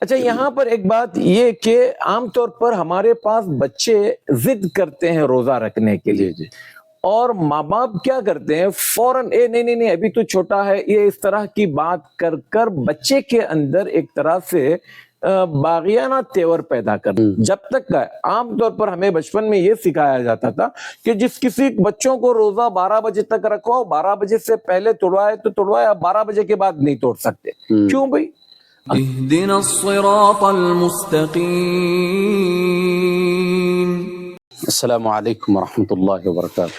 اچھا یہاں پر ایک بات یہ کہ عام طور پر ہمارے پاس بچے ضد کرتے ہیں روزہ رکھنے کے لیے، جی اور ماں باپ کیا کرتے ہیں فوراً نہیں ابھی تو چھوٹا ہے، یہ اس طرح کی بات کر کر بچے کے اندر ایک طرح سے باغیانہ تیور پیدا کر، جب تک عام طور پر ہمیں بچپن میں یہ سکھایا جاتا تھا کہ جس کسی بچوں کو روزہ 12 بجے تک رکھو، 12 بجے سے پہلے توڑوائے تو توڑوائے، اب 12 بجے کے بعد نہیں توڑ سکتے۔ کیوں بھائی؟ اهدنا الصراط المستقیم۔ السلام علیکم ورحمۃ اللہ وبرکاتہ۔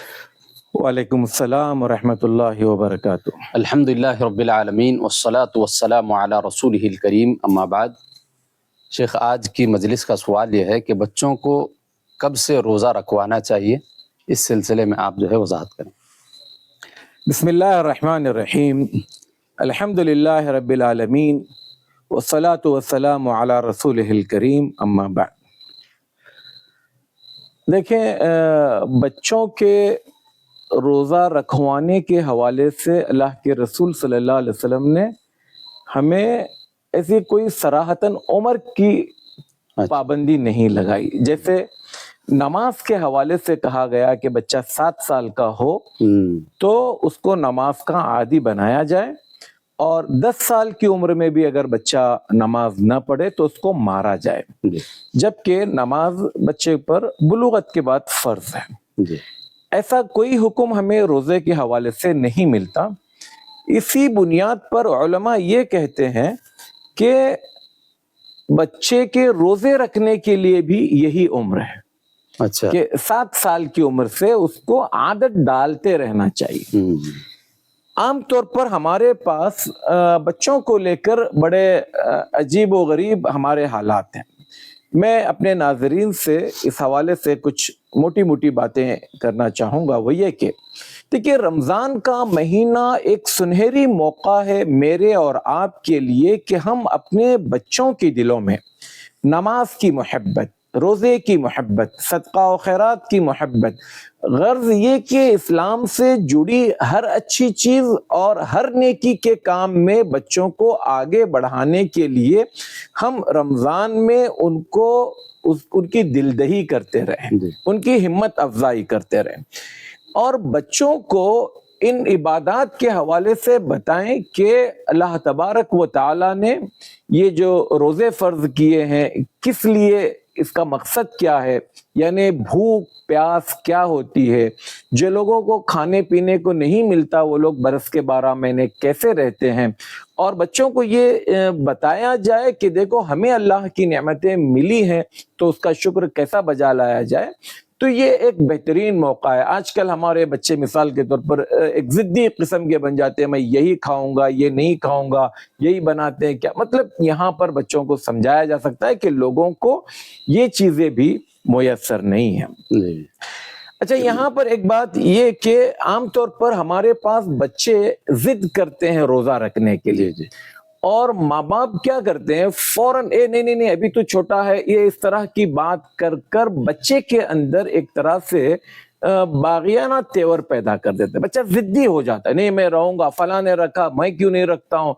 وعلیکم السلام ورحمۃ اللہ وبرکاتہ۔ الحمدللہ رب العالمین والصلاة والسلام علی رسولہ الکریم، اما بعد۔ شیخ، آج کی مجلس کا سوال یہ ہے کہ بچوں کو کب سے روزہ رکھوانا چاہیے، اس سلسلے میں آپ جو ہے وضاحت کریں۔ بسم اللہ الرحمن الرحیم، الحمدللہ رب العالمین والصلاة والسلام علی رسولہ الکریم، اما بعد۔ دیکھیں، بچوں کے روزہ رکھوانے کے حوالے سے اللہ کے رسول صلی اللہ علیہ وسلم نے ہمیں ایسی کوئی صراحتاً عمر کی پابندی نہیں لگائی۔ جیسے نماز کے حوالے سے کہا گیا کہ بچہ 7 سال کا ہو تو اس کو نماز کا عادی بنایا جائے، اور 10 سال کی عمر میں بھی اگر بچہ نماز نہ پڑھے تو اس کو مارا جائے، جبکہ نماز بچے پر بلوغت کے بعد فرض ہے۔ ایسا کوئی حکم ہمیں روزے کے حوالے سے نہیں ملتا۔ اسی بنیاد پر علماء یہ کہتے ہیں کہ بچے کے روزے رکھنے کے لیے بھی یہی عمر ہے، اچھا، کہ 7 سال کی عمر سے اس کو عادت ڈالتے رہنا چاہیے۔ عام طور پر ہمارے پاس بچوں کو لے کر بڑے عجیب و غریب ہمارے حالات ہیں۔ میں اپنے ناظرین سے اس حوالے سے کچھ موٹی موٹی باتیں کرنا چاہوں گا۔ وہ یہ کہ دیکھیے، رمضان کا مہینہ ایک سنہری موقع ہے میرے اور آپ کے لیے کہ ہم اپنے بچوں کے دلوں میں نماز کی محبت، روزے کی محبت، صدقہ و خیرات کی محبت، غرض یہ کہ اسلام سے جڑی ہر اچھی چیز اور ہر نیکی کے کام میں بچوں کو آگے بڑھانے کے لیے ہم رمضان میں ان کی دلدہی کرتے رہیں، ان کی ہمت افزائی کرتے رہیں، اور بچوں کو ان عبادات کے حوالے سے بتائیں کہ اللہ تبارک و تعالی نے یہ جو روزے فرض کیے ہیں کس لیے، اس کا مقصد کیا ہے، یعنی بھوک پیاس کیا ہوتی ہے، جو لوگوں کو کھانے پینے کو نہیں ملتا وہ لوگ برس کے 12 مہینے کیسے رہتے ہیں، اور بچوں کو یہ بتایا جائے کہ دیکھو ہمیں اللہ کی نعمتیں ملی ہیں تو اس کا شکر کیسا بجا لایا جائے۔ تو یہ ایک بہترین موقع ہے۔ آج کل ہمارے بچے مثال کے طور پر ایک ضدی قسم کے بن جاتے ہیں، میں یہی کھاؤں گا، یہ نہیں کھاؤں گا، یہی بناتے ہیں کیا مطلب۔ یہاں پر بچوں کو سمجھایا جا سکتا ہے کہ لوگوں کو یہ چیزیں بھی میسر نہیں ہیں۔ اچھا یہاں پر ایک بات یہ کہ عام طور پر ہمارے پاس بچے ضد کرتے ہیں روزہ رکھنے کے لیے، اور ماں باپ کیا کرتے ہیں فوراً نہیں ابھی تو چھوٹا ہے، یہ اس طرح کی بات کر کر بچے کے اندر ایک طرح سے باغیانہ تیور پیدا کر دیتے ہیں۔ بچہ ضدی ہو جاتا ہے، نہیں میں رہوں گا، فلاں نے رکھا میں کیوں نہیں رکھتا ہوں۔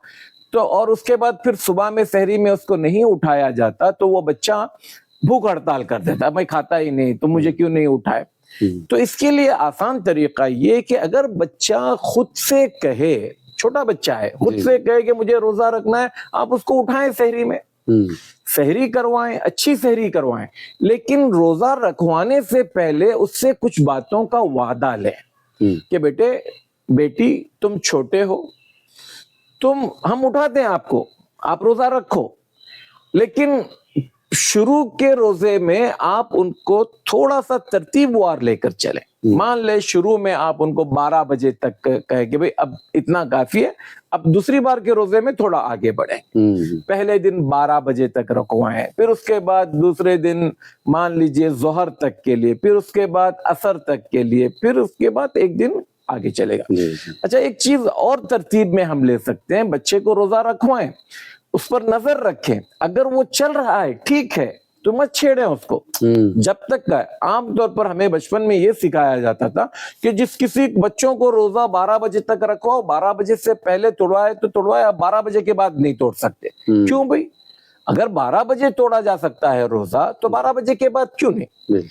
تو اور اس کے بعد پھر صبح میں سحری میں اس کو نہیں اٹھایا جاتا تو وہ بچہ بھوک ہڑتال کر دیتا ہے، میں کھاتا ہی نہیں تو مجھے کیوں نہیں اٹھائے۔ تو اس کے لیے آسان طریقہ یہ کہ اگر بچہ خود سے کہے، چھوٹا بچہ ہے، خود سے کہے کہ مجھے روزہ رکھنا ہے، آپ اس کو اٹھائیں سحری میں، سحری کروائیں، اچھی سحری کروائیں، لیکن روزہ رکھوانے سے پہلے اس سے کچھ باتوں کا وعدہ لیں کہ بیٹے بیٹی تم چھوٹے ہو، ہم اٹھاتے ہیں آپ کو، آپ روزہ رکھو، لیکن شروع کے روزے میں آپ ان کو تھوڑا سا ترتیب وار لے کر چلیں۔ مان لے شروع میں آپ ان کو 12 بجے تک کہے کہ بھئی اب اتنا کافی ہے، اب دوسری بار کے روزے میں تھوڑا آگے بڑھیں، پہلے دن 12 بجے تک رکھوائیں، پھر اس کے بعد دوسرے دن مان لیجئے ظہر تک کے لیے، پھر اس کے بعد عصر تک کے لیے، پھر اس کے بعد ایک دن آگے چلے گا۔ اچھا ایک چیز اور ترتیب میں ہم لے سکتے ہیں، بچے کو روزہ رکھوائیں، اس پر نظر رکھیں، اگر وہ چل رہا ہے ٹھیک ہے تو مت چھیڑیں اس کو جب تک کا۔ عام طور پر ہمیں بچپن میں یہ سکھایا جاتا تھا کہ جس کسی بچوں کو روزہ 12 بجے تک رکھو، 12 بجے سے پہلے توڑوائے تو توڑوائے، اب 12 بجے کے بعد نہیں توڑ سکتے۔ کیوں بھئی؟ اگر 12 بجے توڑا جا سکتا ہے روزہ تو 12 بجے کے بعد کیوں نہیں؟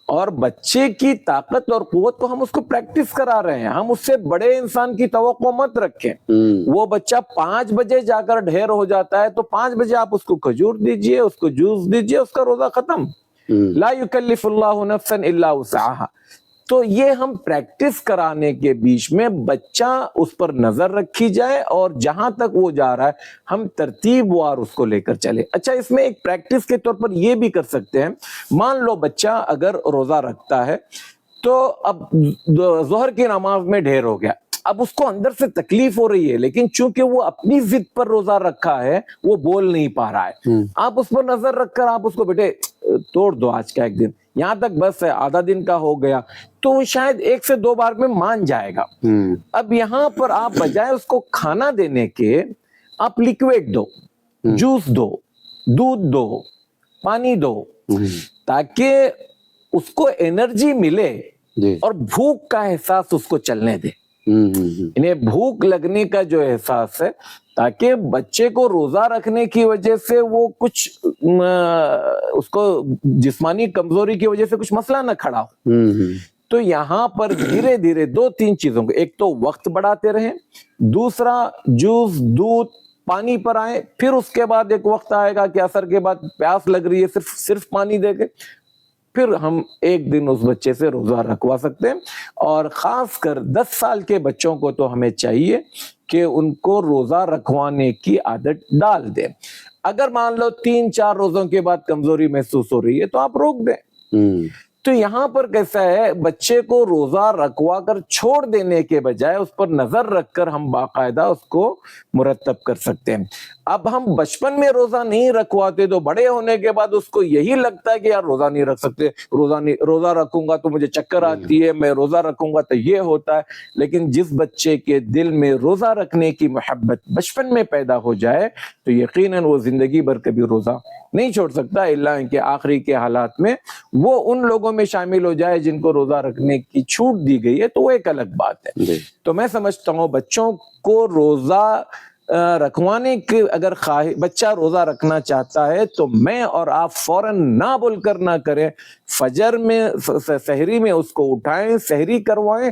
اور بچے کی طاقت اور قوت کو ہم اس کو پریکٹس کرا رہے ہیں. ہم اس سے بڑے انسان کی توقع مت رکھیں. وہ بچہ 5 بجے جا کر ڈھیر ہو جاتا ہے تو 5 بجے آپ اس کو کھجور دیجئے, اس کو جوس دیجئے, اس کا روزہ ختم. لا یکلف اللہ نفسا الا وسعها. تو یہ ہم پریکٹس کرانے کے بیچ میں بچہ اس پر نظر رکھی جائے اور جہاں تک وہ جا رہا ہے ہم ترتیب وار اس کو لے کر چلے. اچھا, اس میں ایک پریکٹس کے طور پر یہ بھی کر سکتے ہیں. مان لو بچہ اگر روزہ رکھتا ہے تو اب ظہر کی نماز میں ڈھیر ہو گیا, اب اس کو اندر سے تکلیف ہو رہی ہے, لیکن چونکہ وہ اپنی ضد پر روزہ رکھا ہے وہ بول نہیں پا رہا ہے. آپ اس پر نظر رکھ کر آپ اس کو بیٹے توڑ دو آج کا ایک دن, یہاں تک بس ہے, آدھا دن کا ہو گیا, تو وہ شاید 1 سے 2 بار میں مان جائے گا. اب یہاں پر آپ بجائے اس کو کھانا دینے کے آپ لیکویڈ دو, جوس دو, دودھ دو, پانی دو, تاکہ اس کو انرجی ملے اور بھوک کا احساس اس کو چلنے دے. انہیں بھوک لگنے کا جو احساس ہے, تاکہ بچے کو روزہ رکھنے کی وجہ سے وہ کچھ اس کو جسمانی کمزوری کی وجہ سے کچھ مسئلہ نہ کھڑا ہو. تو یہاں پر دھیرے دھیرے 2-3 چیزوں کو, ایک تو وقت بڑھاتے رہیں, دوسرا جوس, دودھ, پانی پر آئے, پھر اس کے بعد ایک وقت آئے گا کہ عصر کے بعد پیاس لگ رہی ہے, صرف پانی دے کے پھر ہم ایک دن اس بچے سے روزہ رکھوا سکتے ہیں. اور خاص کر 10 سال کے بچوں کو تو ہمیں چاہیے کہ ان کو روزہ رکھوانے کی عادت ڈال دیں. اگر مان لو 3-4 روزوں کے بعد کمزوری محسوس ہو رہی ہے تو آپ روک دیں. تو یہاں پر کیسا ہے, بچے کو روزہ رکھوا کر چھوڑ دینے کے بجائے اس پر نظر رکھ کر ہم باقاعدہ اس کو مرتب کر سکتے ہیں. اب ہم بچپن میں روزہ نہیں رکھواتے تو بڑے ہونے کے بعد اس کو یہی لگتا ہے کہ یار روزہ نہیں رکھ سکتے, روزہ رکھوں گا تو مجھے چکر آتی ہے, میں روزہ رکھوں گا تو یہ ہوتا ہے. لیکن جس بچے کے دل میں روزہ رکھنے کی محبت بچپن میں پیدا ہو جائے تو یقیناً وہ زندگی بھر کبھی روزہ نہیں چھوڑ سکتا, الا ان کے آخری کے حالات میں وہ ان لوگوں میں شامل ہو جائے جن کو روزہ رکھنے کی چھوٹ دی گئی ہے, تو وہ ایک الگ بات ہے. تو میں سمجھتا ہوں بچوں کو روزہ رکھوانے کے, اگر بچہ روزہ رکھنا چاہتا ہے تو میں اور آپ فوراً نہ بول کر نہ کریں, فجر میں سحری میں اس کو اٹھائیں, سحری کروائیں,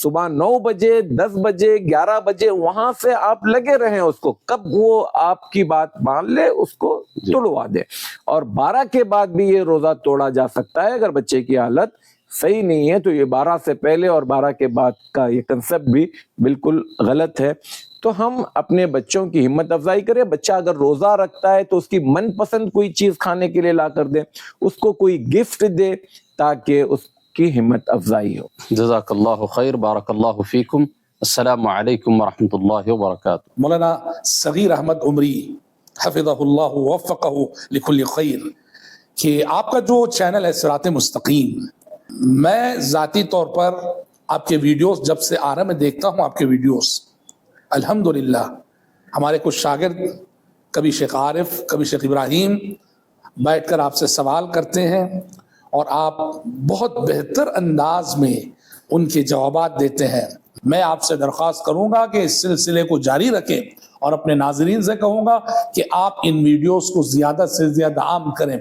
صبح 9 بجے 10 بجے 11 بجے وہاں سے آپ لگے رہیں اس کو, کب وہ آپ کی بات مان لے اس کو توڑوا دے. اور 12 کے بعد بھی یہ روزہ توڑا جا سکتا ہے اگر بچے کی حالت صحیح نہیں ہے. تو یہ 12 سے پہلے اور 12 کے بعد کا یہ کنسپٹ بھی بالکل غلط ہے. تو ہم اپنے بچوں کی ہمت افزائی کریں. بچہ اگر روزہ رکھتا ہے تو اس کی من پسند کوئی چیز کھانے کے لیے لا کر دیں, اس کو کوئی گفٹ دے تاکہ اس کی ہمت افزائی ہو. جزاک اللہ خیر, بارک اللہ فیکم. السلام علیکم ورحمۃ اللہ وبرکاتہ. مولانا صغیر احمد عمری حفظہ اللہ ووفقہ لکل خیر, کہ آپ کا جو چینل ہے صراط مستقیم, میں ذاتی طور پر آپ کے ویڈیوز جب سے آ رہا میں دیکھتا ہوں آپ کے ویڈیوز, الحمدللہ ہمارے کچھ شاگرد کبھی شیخ عارف کبھی شیخ ابراہیم بیٹھ کر آپ سے سوال کرتے ہیں اور آپ بہت بہتر انداز میں ان کے جوابات دیتے ہیں. میں آپ سے درخواست کروں گا کہ اس سلسلے کو جاری رکھیں اور اپنے ناظرین سے کہوں گا کہ آپ ان ویڈیوز کو زیادہ سے زیادہ عام کریں.